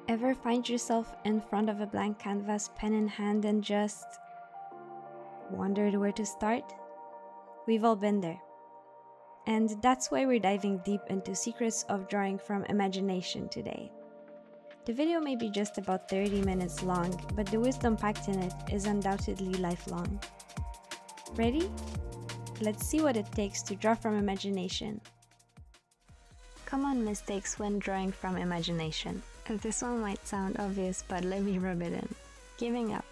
Ever find yourself in front of a blank canvas, pen in hand, and just wondered where to start? We've all been there. And that's why we're diving deep into secrets of drawing from imagination today. The video may be just about 30 minutes long, but the wisdom packed in it is undoubtedly lifelong. Ready? Let's see what it takes to draw from imagination. Common mistakes when drawing from imagination. This one might sound obvious, but let me rub it in. Giving up,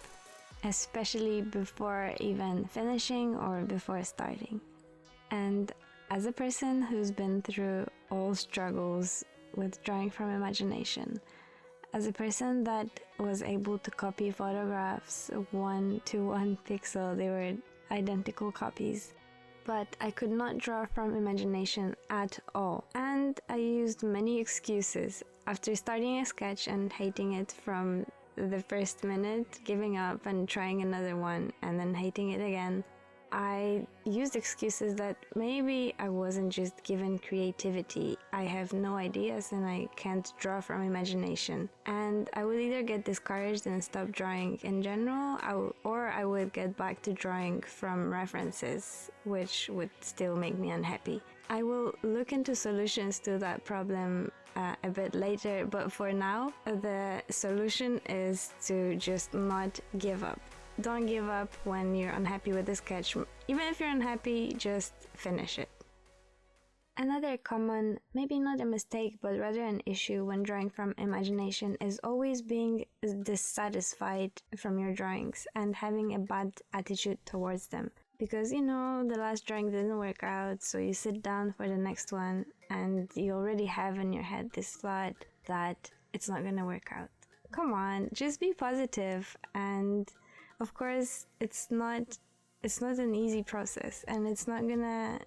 especially before even finishing or before starting. And as a person who's been through all struggles with drawing from imagination, as a person that was able to copy photographs 1:1 pixel, they were identical copies, but I could not draw from imagination at all. And I used many excuses. After starting a sketch and hating it from the first minute, giving up and trying another one and then hating it again, I used excuses that maybe I wasn't just given creativity, I have no ideas and I can't draw from imagination. And I would either get discouraged and stop drawing in general, or I would get back to drawing from references, which would still make me unhappy. I will look into solutions to that problem a bit later, but for now, the solution is to just not give up. Don't give up when you're unhappy with the sketch. Even if you're unhappy, just finish it. Another common, maybe not a mistake, but rather an issue when drawing from imagination is always being dissatisfied from your drawings and having a bad attitude towards them. Because the last drawing didn't work out, so you sit down for the next one and you already have in your head this thought that it's not gonna work out. Come on, just be positive. And of course, it's not an easy process, and it's not gonna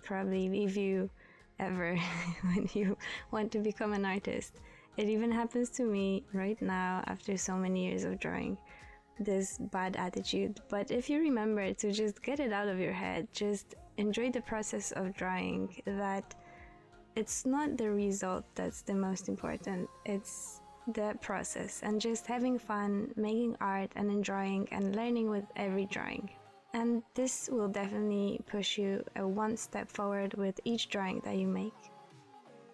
probably leave you ever when you want to become an artist. It even happens to me right now after so many years of drawing, this bad attitude. But if you remember to just get it out of your head, just enjoy the process of drawing, that it's not the result that's the most important, it's the process, and just having fun, making art and enjoying and learning with every drawing. And this will definitely push you one step forward with each drawing that you make.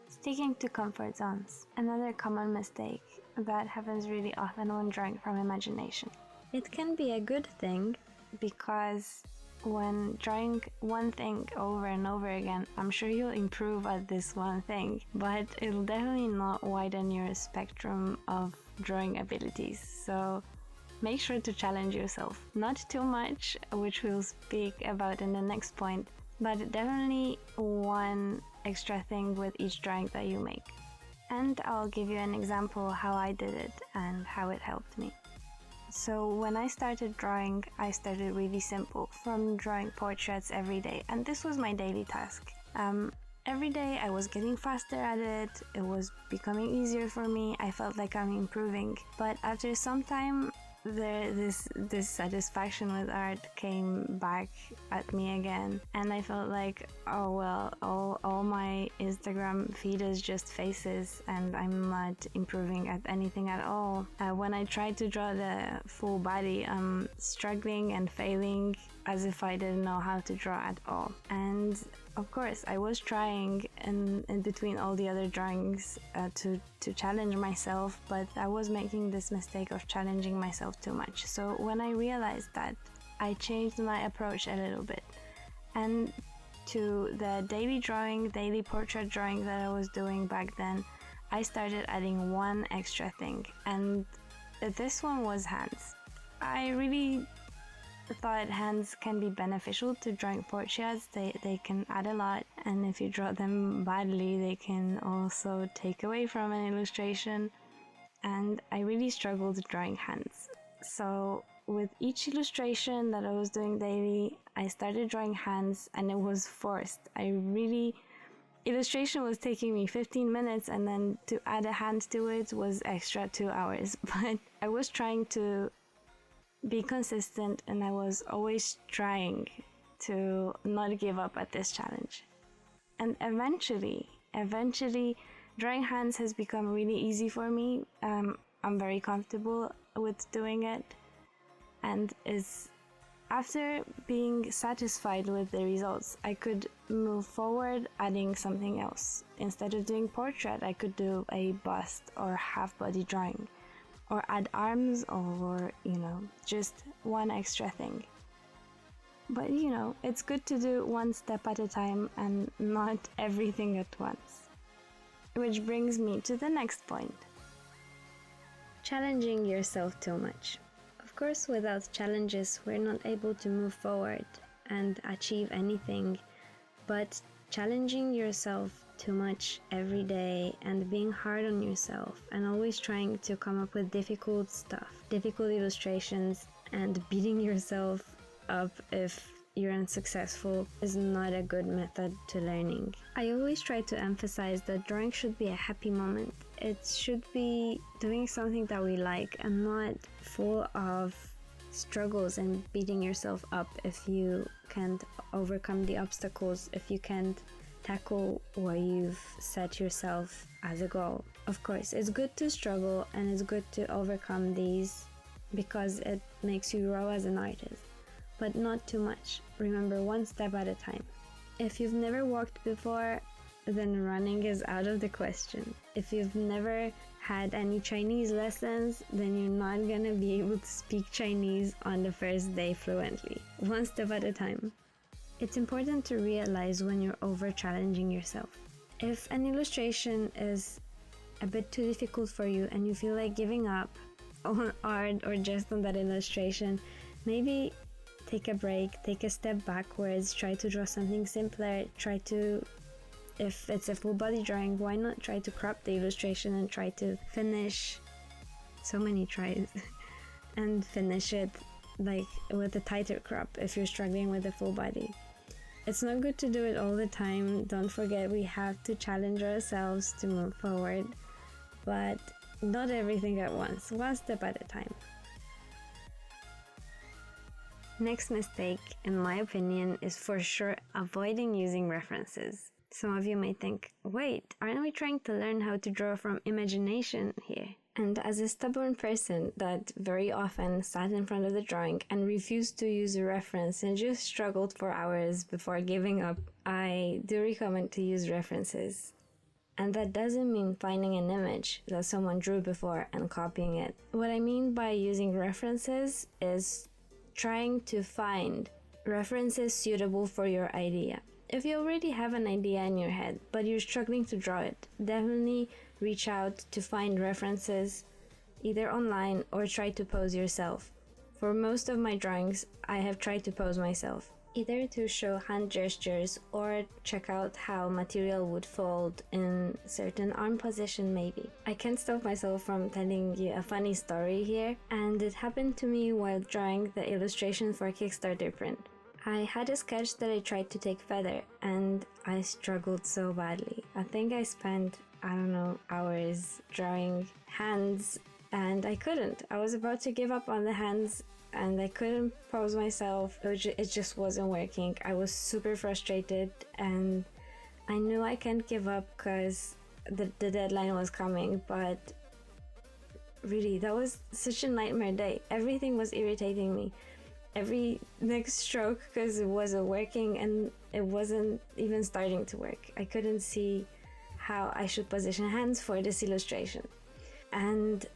Sticking to comfort zones. Another common mistake that happens really often when drawing from imagination. It can be a good thing because when drawing one thing over and over again, I'm sure you'll improve at this one thing, but it'll definitely not widen your spectrum of drawing abilities. So make sure to challenge yourself. Not too much, which we'll speak about in the next point, but definitely one extra thing with each drawing that you make. And I'll give you an example how I did it and how it helped me. So when I started drawing, I started really simple, from drawing portraits every day, and this was my daily task. Every day I was getting faster at it, it was becoming easier for me, I felt like I'm improving. But after some time, this dissatisfaction with art came back at me again, and I felt like, oh well, all my Instagram feed is just faces and I'm not improving at anything at all. When I tried to draw the full body, I'm struggling and failing as if I didn't know how to draw at all. And of course, I was trying in between all the other drawings to challenge myself, but I was making this mistake of challenging myself too much. So when I realized that, I changed my approach a little bit. And to the daily portrait drawing that I was doing back then, I started adding one extra thing, and this one was hands. I really thought hands can be beneficial to drawing portraits. They can add a lot, and if you draw them badly, they can also take away from an illustration. And I really struggled drawing hands. So with each illustration that I was doing daily, I started drawing hands, and it was forced. Illustration was taking me 15 minutes, and then to add a hand to it was extra 2 hours. But I was trying to be consistent, and I was always trying to not give up at this challenge. And eventually Drawing hands has become really easy for me. I'm very comfortable with doing it, and after being satisfied with the results, I could move forward adding something else. Instead of doing portrait, I could do a bust or half body drawing, or add arms, or just one extra thing. But it's good to do one step at a time and not everything at once. Which brings me to the next point. Challenging yourself too much. Of course, without challenges, we're not able to move forward and achieve anything, but challenging yourself too much every day and being hard on yourself and always trying to come up with difficult stuff, difficult illustrations, and beating yourself up if you're unsuccessful is not a good method to learning. I always try to emphasize that drawing should be a happy moment. It should be doing something that we like and not full of struggles and beating yourself up if you can't overcome the obstacles, if you can't tackle what you've set yourself as a goal. Of course, it's good to struggle and it's good to overcome these because it makes you grow as an artist, but not too much. Remember, one step at a time. If you've never walked before, then running is out of the question. If you've never had any Chinese lessons, then you're not gonna be able to speak Chinese on the first day fluently. One step at a time. It's important to realize when you're over-challenging yourself. If an illustration is a bit too difficult for you and you feel like giving up on art or just on that illustration, maybe take a break, take a step backwards, try to draw something simpler, if it's a full body drawing, why not try to crop the illustration and try to finish, so many tries, and finish it like with a tighter crop if you're struggling with a full body. It's not good to do it all the time. Don't forget, we have to challenge ourselves to move forward, but not everything at once, one step at a time. Next mistake, in my opinion, is for sure avoiding using references. Some of you may think, wait, aren't we trying to learn how to draw from imagination here? And as a stubborn person that very often sat in front of the drawing and refused to use a reference and just struggled for hours before giving up, I do recommend to use references. And that doesn't mean finding an image that someone drew before and copying it. What I mean by using references is trying to find references suitable for your idea. If you already have an idea in your head, but you're struggling to draw it, definitely reach out to find references either online or try to pose yourself. For most of my drawings, I have tried to pose myself, either to show hand gestures or check out how material would fold in certain arm position maybe. I can't stop myself from telling you a funny story here, and it happened to me while drawing the illustration for Kickstarter print. I had a sketch that I tried to take feather and I struggled so badly. I think I spent, hours drawing hands and I couldn't. I was about to give up on the hands and I couldn't pose myself. It just wasn't working. I was super frustrated and I knew I can't give up because the deadline was coming, but really that was such a nightmare day. Everything was irritating me. Every next stroke, because it wasn't working and it wasn't even starting to work. I couldn't see how I should position hands for this illustration. And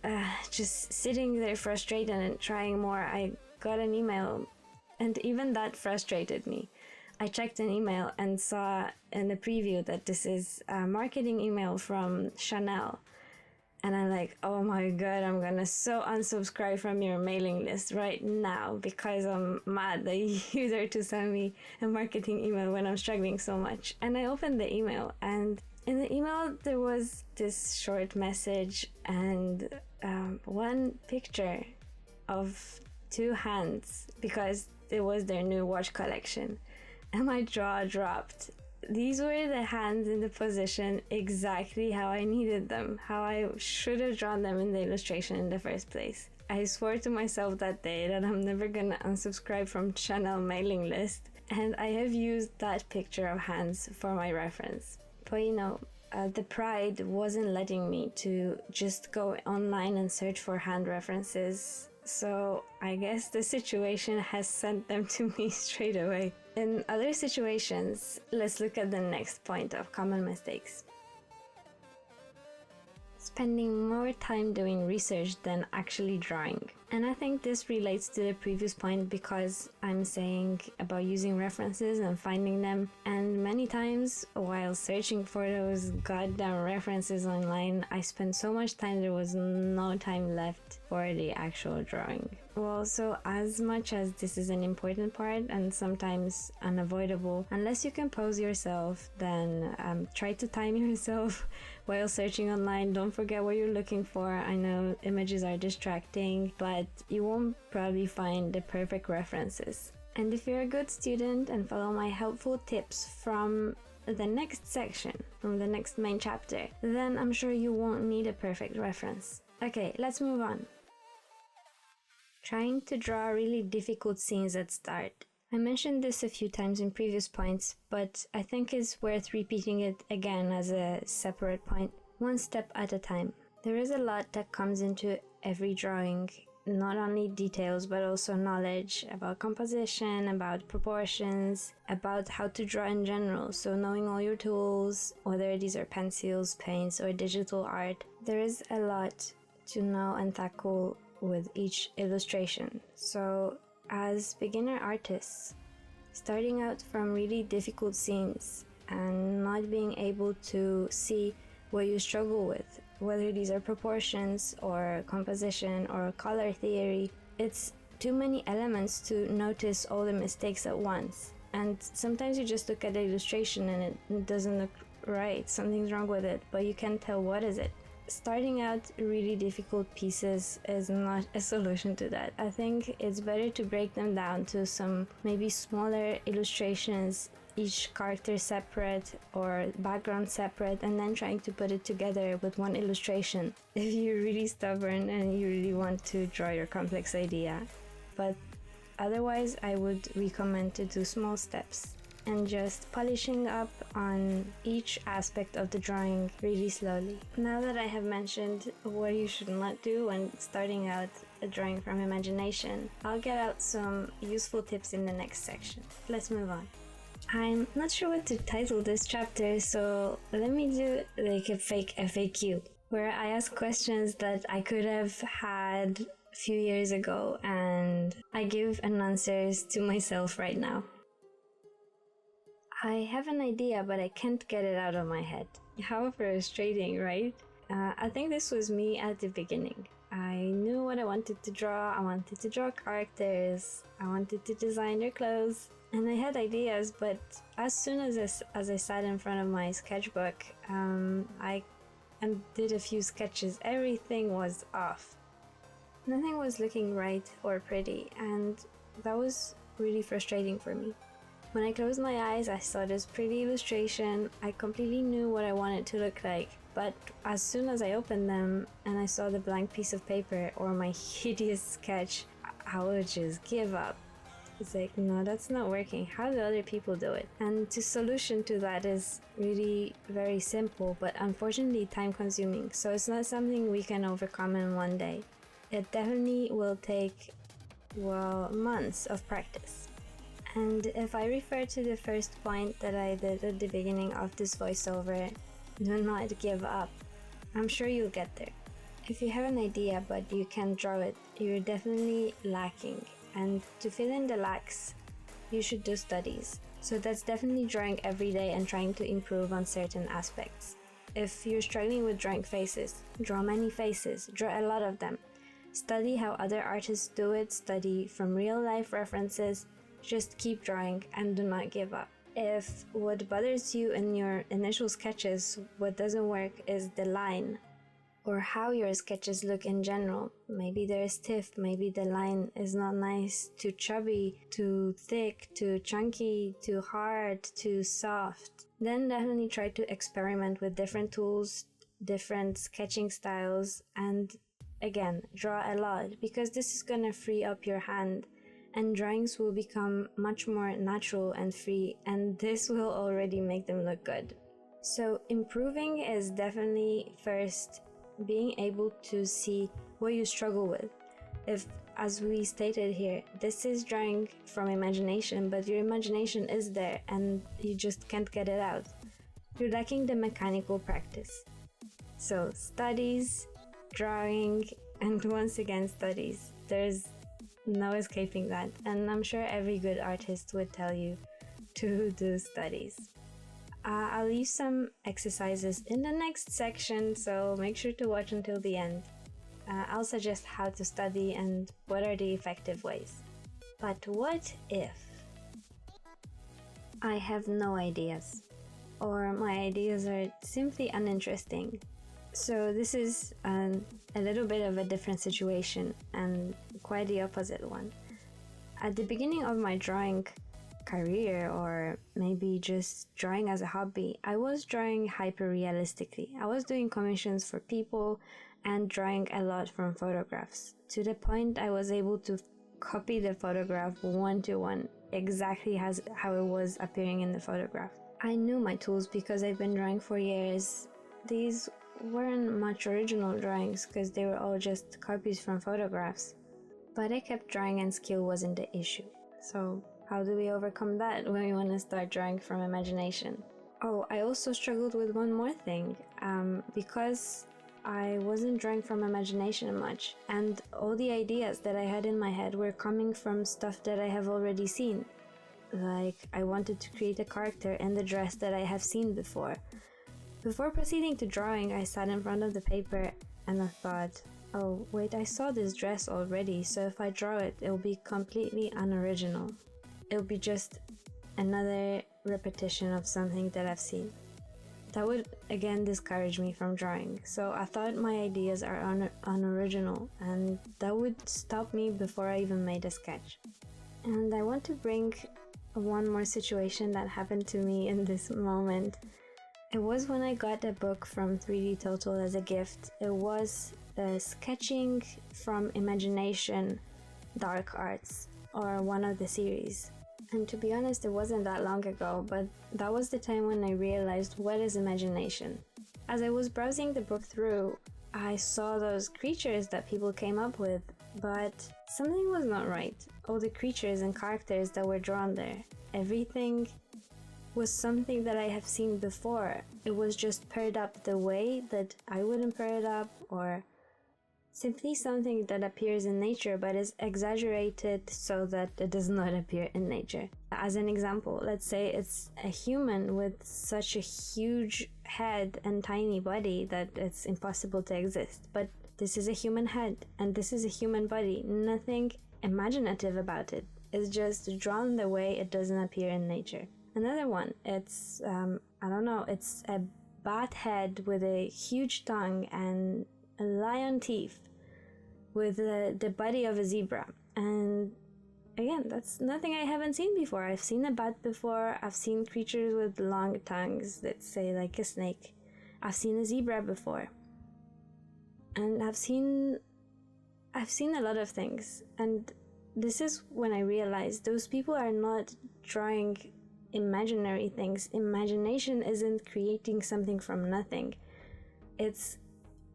just sitting there frustrated and trying more, I got an email and even that frustrated me. I checked an email and saw in the preview that this is a marketing email from Chanel. And I'm like, oh my god, I'm gonna so unsubscribe from your mailing list right now because I'm mad that you dare to send me a marketing email when I'm struggling so much. And I opened the email, and in the email there was this short message and one picture of two hands because it was their new watch collection. And my jaw dropped. These were the hands in the position exactly how I needed them, how I should have drawn them in the illustration in the first place. I swore to myself that day that I'm never gonna unsubscribe from Chanel mailing list, and I have used that picture of hands for my reference. But the pride wasn't letting me to just go online and search for hand references. So I guess the situation has sent them to me straight away. In other situations, let's look at the next point of common mistakes. Spending more time doing research than actually drawing. And I think this relates to the previous point because I'm saying about using references and finding them, and many times while searching for those goddamn references online, I spent so much time there was no time left for the actual drawing. Well, so as much as this is an important part and sometimes unavoidable, unless you compose yourself, then try to time yourself while searching online. Don't forget what you're looking for. I know images are distracting, but you won't probably find the perfect references. And if you're a good student and follow my helpful tips from the next section, from the next main chapter, then I'm sure you won't need a perfect reference. Okay, let's move on. Trying to draw really difficult scenes at start. I mentioned this a few times in previous points, but I think it's worth repeating it again as a separate point, one step at a time. There is a lot that comes into every drawing, not only details but also knowledge about composition, about proportions, about how to draw in general, so knowing all your tools, whether these are pencils, paints or digital art. There is a lot to know and tackle with each illustration. So as beginner artists, starting out from really difficult scenes and not being able to see what you struggle with, whether these are proportions or composition or color theory, it's too many elements to notice all the mistakes at once. And sometimes you just look at the illustration and it doesn't look right, something's wrong with it, but you can't tell what is it. Starting out really difficult pieces is not a solution to that. I think it's better to break them down to some maybe smaller illustrations, each character separate or background separate, and then trying to put it together with one illustration if you're really stubborn and you really want to draw your complex idea. But otherwise, I would recommend to do small steps and just polishing up on each aspect of the drawing really slowly. Now that I have mentioned what you should not do when starting out a drawing from imagination, I'll get out some useful tips in the next section. Let's move on. I'm not sure what to title this chapter, so let me do like a fake FAQ, where I ask questions that I could have had a few years ago and I give an answers to myself right now. I have an idea, but I can't get it out of my head. How frustrating, right? I think this was me at the beginning. I knew what I wanted to draw. I wanted to draw characters. I wanted to design their clothes. And I had ideas, but as soon as I sat in front of my sketchbook, I did a few sketches, everything was off. Nothing was looking right or pretty, and that was really frustrating for me. When I closed my eyes, I saw this pretty illustration. I completely knew what I wanted to look like, but as soon as I opened them and I saw the blank piece of paper or my hideous sketch, I would just give up. It's like, no, that's not working. How do other people do it? And the solution to that is really very simple, but unfortunately time consuming. So it's not something we can overcome in one day. It definitely will take, well, months of practice. And if I refer to the first point that I did at the beginning of this voiceover, do not give up. I'm sure you'll get there. If you have an idea but you can't draw it, you're definitely lacking. And to fill in the lacks, you should do studies. So that's definitely drawing every day and trying to improve on certain aspects. If you're struggling with drawing faces, draw many faces, draw a lot of them. Study how other artists do it, study from real life references. Just keep drawing and do not give up. If what bothers you in your initial sketches, what doesn't work is the line or how your sketches look in general. Maybe they're stiff, maybe the line is not nice, too chubby, too thick, too chunky, too hard, too soft. Then definitely try to experiment with different tools, different sketching styles, and again, draw a lot, because this is gonna free up your hand and drawings will become much more natural and free, and this will already make them look good. So improving is definitely first being able to see what you struggle with. If, as we stated here, this is drawing from imagination, but your imagination is there and you just can't get it out, you're lacking the mechanical practice. So studies, drawing, and once again studies. There's no escaping that, and I'm sure every good artist would tell you to do studies. I'll leave some exercises in the next section, so make sure to watch until the end. I'll suggest how to study and what are the effective ways. But what if I have no ideas, or my ideas are simply uninteresting? So this is a little bit of a different situation and quite the opposite one. At the beginning of my drawing career, or maybe just drawing as a hobby, I was drawing hyper realistically. I was doing commissions for people and drawing a lot from photographs, to the point I was able to copy the photograph one to one, exactly how it was appearing in the photograph. I knew my tools because I've been drawing for years. These weren't much original drawings because they were all just copies from photographs. But I kept drawing and skill wasn't the issue. So how do we overcome that when we want to start drawing from imagination? Oh, I also struggled with one more thing. Because I wasn't drawing from imagination much, and all the ideas that I had in my head were coming from stuff that I have already seen. Like, I wanted to create a character in the dress that I have seen before. Before proceeding to drawing, I sat in front of the paper and I thought, oh wait, I saw this dress already, so if I draw it, it'll be completely unoriginal. It'll be just another repetition of something that I've seen. That would again discourage me from drawing, so I thought my ideas are unoriginal, and that would stop me before I even made a sketch. And I want to bring one more situation that happened to me in this moment. It was when I got a book from 3D Total as a gift. It was Sketching from Imagination Dark Arts, or one of the series. And to be honest, it wasn't that long ago, but that was the time when I realized what is imagination. As I was browsing the book through, I saw those creatures that people came up with, but something was not right. All the creatures and characters that were drawn there, everything was something that I have seen before. It was just paired up the way that I wouldn't pair it up, or simply something that appears in nature but is exaggerated so that it does not appear in nature. As an example, let's say it's a human with such a huge head and tiny body that it's impossible to exist. But this is a human head and this is a human body. Nothing imaginative about it. It's just drawn the way it doesn't appear in nature. Another one, it's, it's a bat head with a huge tongue and lion teeth with the body of a zebra. And again, that's nothing I haven't seen before. I've seen a bat before. I've seen creatures with long tongues, let's say like a snake. I've seen a zebra before. And I've seen a lot of things. And this is when I realized those people are not drawing imaginary things. Imagination isn't creating something from nothing. It's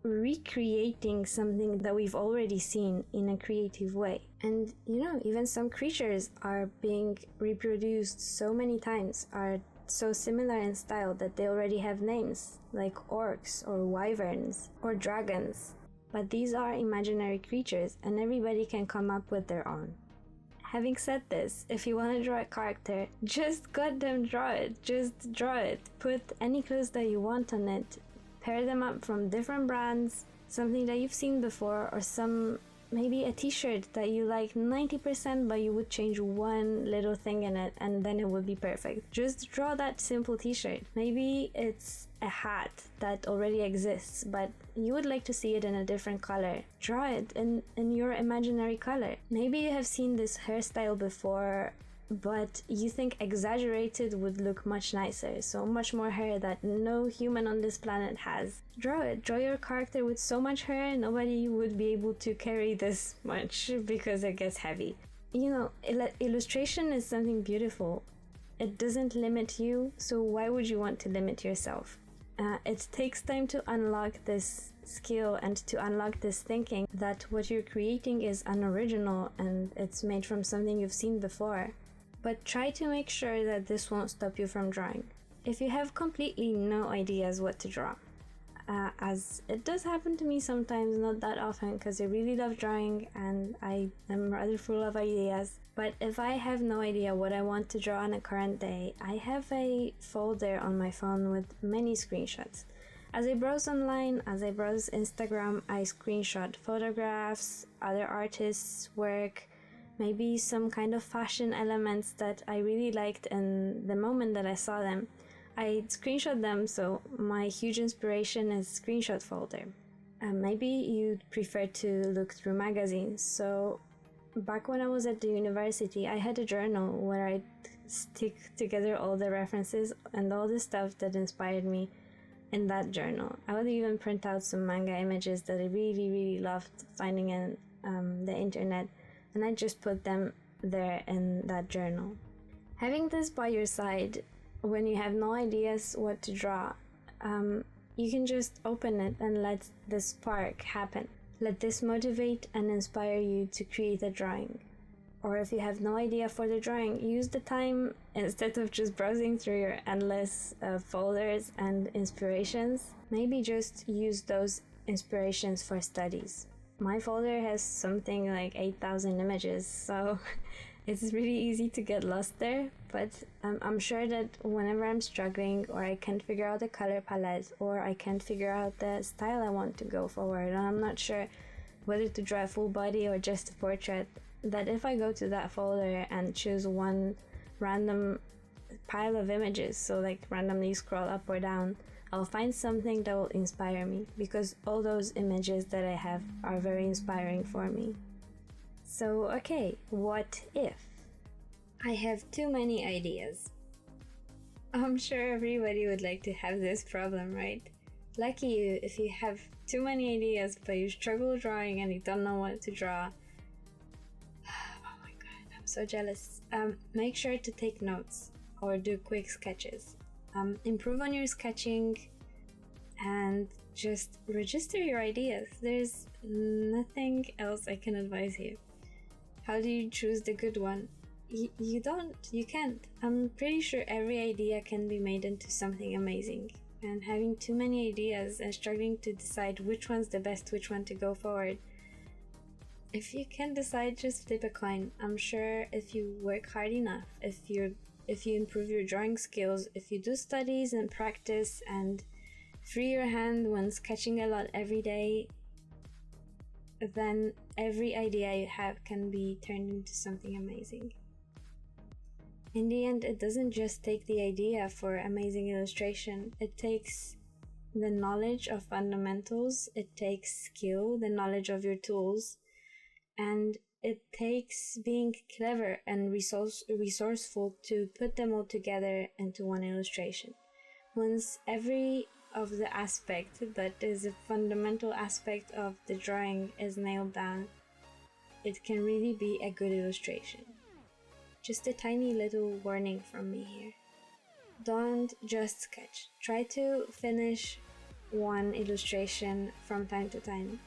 recreating something that we've already seen in a creative way. And even some creatures are being reproduced so many times, are so similar in style that they already have names, like orcs or wyverns or dragons. But these are imaginary creatures and everybody can come up with their own. Having said this, if you want to draw a character, just goddamn draw it. Just draw it. Put any clothes that you want on it. Pair them up from different brands, something that you've seen before, or maybe a t-shirt that you like 90% but you would change one little thing in it and then it would be perfect. Just draw that simple t-shirt. Maybe it's a hat that already exists but you would like to see it in a different color. Draw it in your imaginary color. Maybe you have seen this hairstyle before but you think exaggerated would look much nicer, so much more hair that no human on this planet has. Draw it. Draw your character with so much hair nobody would be able to carry this much because it gets heavy. Illustration is something beautiful. it doesn't limit you, so why would you want to limit yourself? It takes time to unlock this skill and to unlock this thinking that what you're creating is unoriginal and it's made from something you've seen before. But try to make sure that this won't stop you from drawing. If you have completely no ideas what to draw, as it does happen to me sometimes, not that often because I really love drawing and I am rather full of ideas, but if I have no idea what I want to draw on a current day, I have a folder on my phone with many screenshots. As I browse online, as I browse Instagram, I screenshot photographs, other artists' work, maybe some kind of fashion elements that I really liked in the moment that I saw them. I screenshot them, so my huge inspiration is screenshot folder. Maybe you prefer to look through magazines, so back when I was at the university, I had a journal where I'd stick together all the references and all the stuff that inspired me in that journal. I would even print out some manga images that I really loved finding in the internet, and I just put them there in that journal. Having this by your side, when you have no ideas what to draw, you can just open it and let the spark happen. Let this motivate and inspire you to create a drawing. Or if you have no idea for the drawing, use the time, instead of just browsing through your endless folders and inspirations, maybe just use those inspirations for studies. My folder has something like 8,000 images, so it's really easy to get lost there, but I'm sure that whenever I'm struggling or I can't figure out the color palette or I can't figure out the style I want to go forward and I'm not sure whether to draw a full body or just a portrait, that if I go to that folder and choose one random pile of images, so like randomly scroll up or down, I'll find something that will inspire me, because all those images that I have are very inspiring for me. So, okay, what if I have too many ideas? I'm sure everybody would like to have this problem, right? Lucky you if you have too many ideas but you struggle drawing and you don't know what to draw. Oh my god, I'm so jealous. Make sure to take notes or do quick sketches. Improve on your sketching and just register your ideas. There's nothing else I can advise you. How do you choose the good one? You can't. I'm pretty sure every idea can be made into something amazing. And having too many ideas and struggling to decide which one's the best, which one to go forward. If you can't decide, just flip a coin. I'm sure if you work hard enough, if you improve your drawing skills, if you do studies and practice and free your hand when sketching a lot every day, then every idea you have can be turned into something amazing. In the end, it doesn't just take the idea for amazing illustration. It takes the knowledge of fundamentals, it takes skill, the knowledge of your tools, and it takes being clever and resourceful to put them all together into one illustration. Once every of the aspect that is a fundamental aspect of the drawing is nailed down, it can really be a good illustration. Just a tiny little warning from me here. Don't just sketch. Try to finish one illustration from time to time.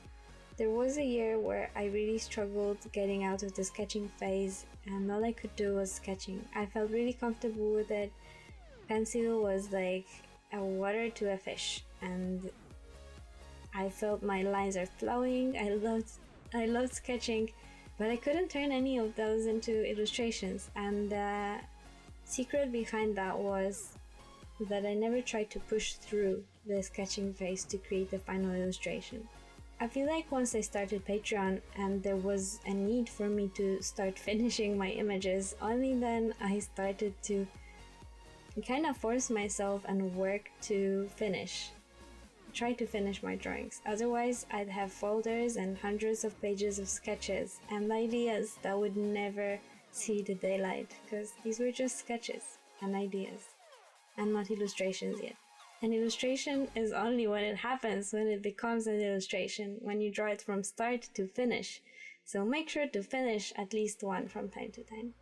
There was a year where I really struggled getting out of the sketching phase, and all I could do was sketching. I felt really comfortable with it. Pencil was like a water to a fish, and I felt my lines are flowing. I loved sketching, but I couldn't turn any of those into illustrations, and the secret behind that was that I never tried to push through the sketching phase to create the final illustration. I feel like once I started Patreon and there was a need for me to start finishing my images, only then I started to kind of force myself and work to try to finish my drawings. Otherwise, I'd have folders and hundreds of pages of sketches and ideas that would never see the daylight, because these were just sketches and ideas and not illustrations yet. An illustration is only when it happens, when it becomes an illustration, when you draw it from start to finish. So make sure to finish at least one from time to time.